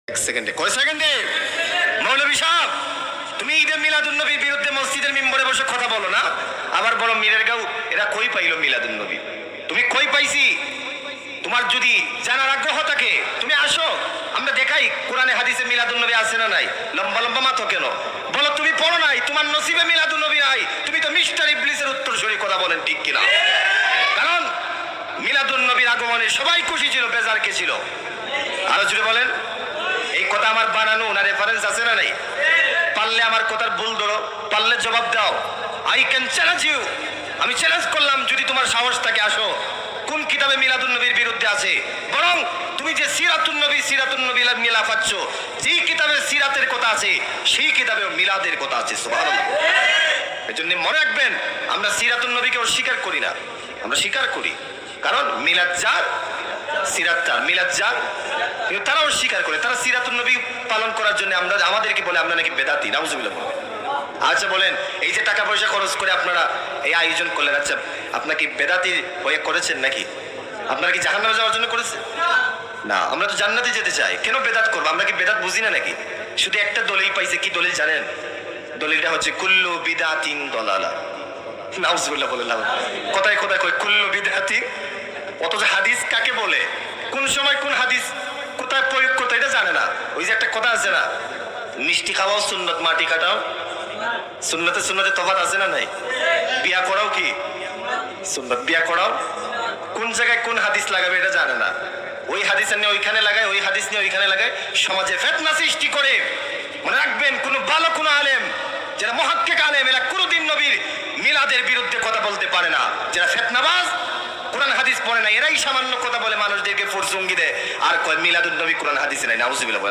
এক সেকেন্ডে কয় সেকেন্ডে মৌলভী সাহেব তুমি ঈদে মিলাদুন্নবীর বিরুদ্ধে মসজিদের মিম্বরে বসে কথা বলো না, আবার বড় মীরের গাঁও এরা কই পাইলো মিলাদুন্নবী? তুমি কই পাইছি? তোমার যদি জানার আগ্রহ থাকে তুমি আসো, আমরা দেখাই কোরআনে হাদিসে মিলাদুন্নবী আছে না নাই। লম্বা লম্বা মাথো কেন বলো? তুমি পড়ো নাই, তোমার নসিবে মিলাদুন্নবী নাই, তুমি তো মিস্টার ইবলিসের উত্তরসূরি কথা বলেন, ঠিক কিনা? কারণ মিলাদুন্নবীর আগমনে সবাই খুশি ছিল, বেজার কে ছিল? আরো জুড়ে বলেন। এই কথা আমার বানানো না রেফারেন্স আছে না নাই? পারলে আমার কথার ভুল ধরো, পারলে জবাব দাও। আই ক্যান চ্যালেঞ্জ ইউ, আমি চ্যালেঞ্জ করলাম, যদি তোমার সাহস থাকে আসো। কোন কিতাবে মিলাদুন্নবীর বিরুদ্ধে আছে? বরং তুমি যে সিরাতুন্নবী নিয়ে লাফাচ্ছ, যেই কিতাবে সিরাতের কথা আছে সেই কিতাবে মিলাদের কথা আছে। সুবহানাল্লাহ। এজন্য মনে রাখবেন, আমরা সিরাতুন্নবীকে অস্বীকার করি না, আমরা স্বীকার করি। কারণ মিলাদ যার সিরাত তার, মিলাদ যার, কিন্তু তারাও স্বীকার করে। তারা সিরাতুন্নবী পালন করার জন্য আমাদেরকে বলে আমরা নাকি বেদাতি। নাউজুবিল্লাহ। আচ্ছা বলেন, এই যে টাকা পয়সা খরচ করে আপনারা এই আয়োজন করলেন, আচ্ছা আপনার কি বেদাতি হয়ে করেছেন নাকি? আপনারা কি জাহান্নামে যাওয়ার জন্য করেছেন? না, আমরা তো জান্নাতে যেতে চাই, কেন বেদাত করবো? আমরা কি বেদাত বুঝি না নাকি? শুধু একটা দলিল পাইছে, কি দলিল জানেন? দলিলটা হচ্ছে কুল্লু বিদাতিন দলালা। নাউজুবিল্লাহ বলেন। কোথায় কোথায় কয় কুল্লু বিদাতিন, অথচ হাদিস কাকে বলে, কোন সময় কোন হাদিস কোথায় প্রয়োগ করতে এটা জানে না। ওই যে একটা কথা আছে না, মিষ্টি খাওয়াও সুন্নত, মাটি কাটাও সুন্নতে। সুন্নতে তফাৎ আছে না নাই? বিয়া করাও কি সুন্নত? বিয়া করাও কোন জায়গায় কোন হাদিস লাগাবে এটা জানে না। ওই হাদিস নিয়ে ওইখানে লাগায়, ওই হাদিস নিয়ে ওইখানে লাগায়, সমাজে ফিতনা সৃষ্টি করে। মনে রাখবেন, কোন ভালো কোন আলেম যারা মুহাক্কিক আলেম, এরা কোনদিন নবীর মিলাদের বিরুদ্ধে কথা বলতে পারে না। যারা ফিতনাবাজ, কোরআন হাদিস পড়ে না, এরাই সামান্য কথা বলে মানুষদেরকে ফুরসুঙ্গি দেয় আর কয় মিলাদুন নবী কোরআন হাদিসে নাই। নাউজুবিল্লাহ।